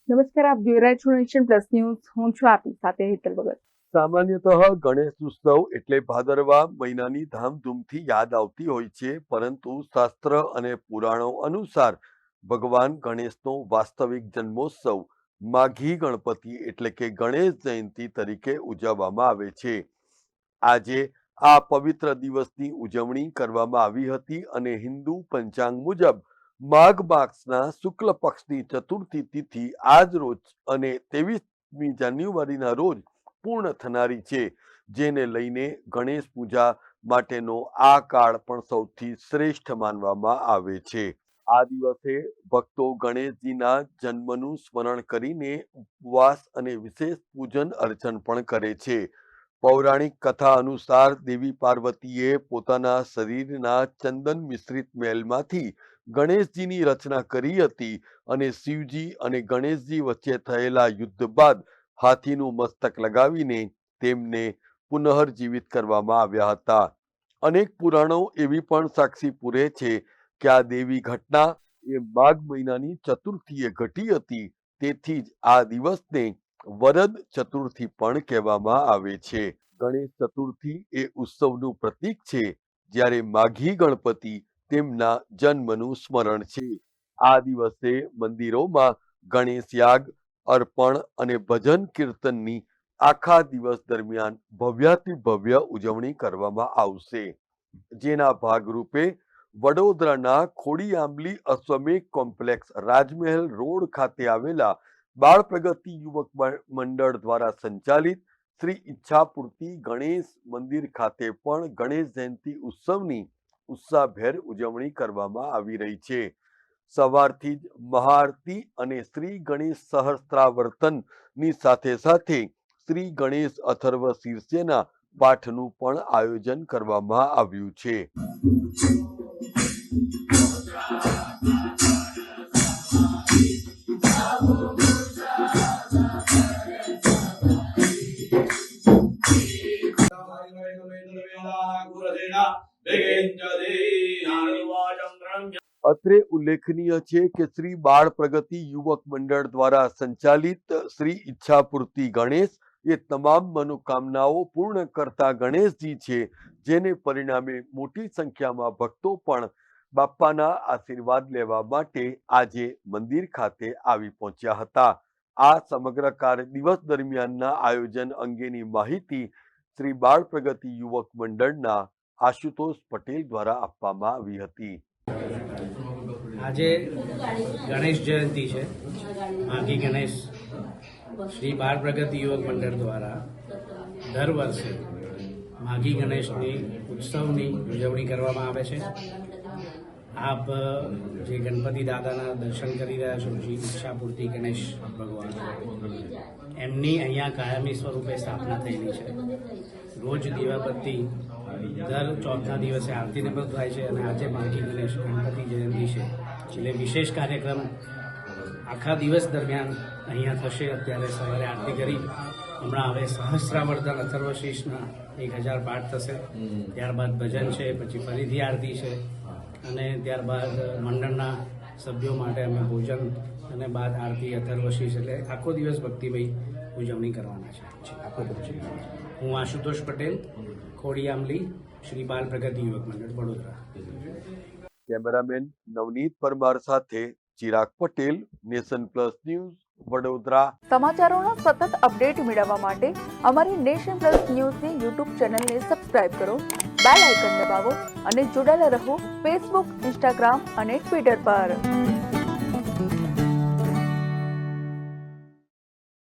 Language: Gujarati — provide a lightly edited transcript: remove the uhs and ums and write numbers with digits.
નમસ્કાર, આપ જોઈ રહ્યા છો નેશન પ્લસ ન્યૂઝ. હું છું આપની સાથે હેતલ ભગત. સામાન્યતઃ ગણેશ ઉત્સવ એટલે ભાદરવા મહિનાની ધામધૂમથી યાદ આવતી હોય છે, પરંતુ શાસ્ત્ર અને પુરાણો અનુસાર ભગવાન ગણેશનો વાસ્તવિક જન્મોત્સવ માઘી ગણપતિ એટલે કે ગણેશ જયંતિ તરીકે ઉજવવામાં આવે છે. આજે આ પવિત્ર દિવસની ઉજવણી કરવામાં આવી હતી અને હિન્દુ પંચાંગ મુજબ માઘ માસના શુક્લ પક્ષની ચતુર્થી તિથિ આજ રોજ અને 23મી જાન્યુઆરીના રોજ પૂર્ણ થનારી છે, જેને લઈને ગણેશ પૂજા માટેનો આ કાળ પણ સૌથી શ્રેષ્ઠ માનવામાં આવે છે. આ દિવસે ભક્તો ગણેશજીના જન્મનું સ્મરણ કરીને ઉપવાસ અને વિશેષ પૂજન અર્ચન પણ કરે છે. પૌરાણિક કથા અનુસાર દેવી પાર્વતીએ પોતાના શરીરના ચંદન મિશ્રિત મેલમાંથી ગણેશજીની રચના કરી હતી અને શિવજી અને ગણેશજી વચ્ચે થયેલા યુદ્ધ બાદ હાથીનું મસ્તક લગાવીને તેમને પુનઃજીવિત કરવામાં આવ્યા હતા. અનેક પુરાણો એવી પણ સાક્ષી પૂરે છે કે આ દેવી ઘટના એ માઘ મહિનાની ચતુર્થીએ ઘટી હતી. તેથી જ આ દિવસને વરદ ચતુર્થી પણ કહેવામાં આવે છે. ગણેશ ચતુર્થી એ ઉત્સવનું પ્રતીક છે, જ્યારે માઘી ગણપતિ તેમના જન્મનું સ્મરણ છે. આ દિવસે મંદિરોમાં ગણેશ યાગ, અર્પણ અને ભજન કીર્તનની આખા દિવસ દરમિયાન ભવ્યાતિ ભવ્ય ઉજવણી કરવામાં આવશે. જેના ભાગરૂપે વડોદરાના ખોડિયામલી અશ્વમેઘ કોમ્પ્લેક્સ રાજમહેલ રોડ ખાતે આવેલા બાળ પ્રગતિ યુવક મંડળ દ્વારા સંચાલિત શ્રી ઈચ્છાપૂર્તિ ગણેશ મંદિર ખાતે પણ ગણેશ જયંતિ ઉત્સવની ઉત્સાહભેર ઉજવણી કરવામાં આવી રહી છે. સવારથી જ મહાઆરતી અને શ્રી ગણેશ સહસ્ત્રાવર્તનની સાથે સાથે શ્રી ગણેશ અથર્વ શીર્ષેના પાઠનું પણ આયોજન કરવામાં આવ્યું છે. અત્રે ઉલ્લેખનીય છે કે શ્રી બાળ પ્રગતિ યુવક મંડળ દ્વારા સંચાલિત શ્રી ઈચ્છાપૂર્તિ ગણેશ એ તમામ મનોકામનાઓ પૂર્ણ કરતા ગણેશજી છે, જેને પરિણામે મોટી સંખ્યામાં ભક્તો પણ બાપ્પાના આશીર્વાદ લેવા માટે આજે મંદિર ખાતે આવી પહોંચ્યા હતા. આ સમગ્ર દિવસ દરમિયાનના આયોજન અંગેની માહિતી શ્રી બાળ પ્રગતિ યુવક મંડળના આશુતોષ પટેલ દ્વારા આપવામાં આવી હતી. આજે ગણેશ જયંતિ છે. માઘી ગણેશ શ્રી બાળ પ્રગતિ યુવક મંડળ દ્વારા દર વર્ષે માઘી ગણેશની ઉત્સવની ઉજવણી કરવામાં આવે છે. આપ જે ગણપતિ દાદાના દર્શન કરી રહ્યા છો, શ્રી ઈચ્છાપૂર્તિ ગણેશ ભગવાન, એમની અહીંયા કાયમી સ્વરૂપે સ્થાપના થયેલી છે. રોજ દીવાબત્તી દર ચોથના દિવસે આરતીને પણ થાય છે અને આજે માઘી ગણેશ ગણપતિ જયંતિ છે એટલે વિશેષ કાર્યક્રમ આખા દિવસ દરમિયાન અહીંયા થશે. અત્યારે સવારે આરતી કરી, હમણાં હવે સહસ્ત્રાવર્તન અથર્વશીર્ષના 1000 પાઠ થશે. ત્યારબાદ ભજન છે, પછી ફરીથી આરતી છે અને ત્યારબાદ મંડળના સભ્યો માટે અમે ભોજન અને બાદ આરતી અથર્વશીર્ષ એટલે આખો દિવસ ભક્તિમય ઉજવણી કરવાના છે. હું આશુતોષ પટેલ, ખોડિયામલી, શ્રી બાલ પ્રગતિ યુવક મંડળ, વડોદરા. કેમેરામેન નવનીત પરમાર સાથે Chirag Patel, Nation Plus News, Vadodara. સમાચારોનો સતત અપડેટ મેળવવા માટે અમારી નેશન પ્લસ ન્યૂઝની યુટ્યુબ ચેનલને સબસ્ક્રાઇબ કરો, બેલ આઇકન દબાવો અને જોડાયેલા રહો ફેસબુક, ઇન્સ્ટાગ્રામ અને ટ્વિટર પર.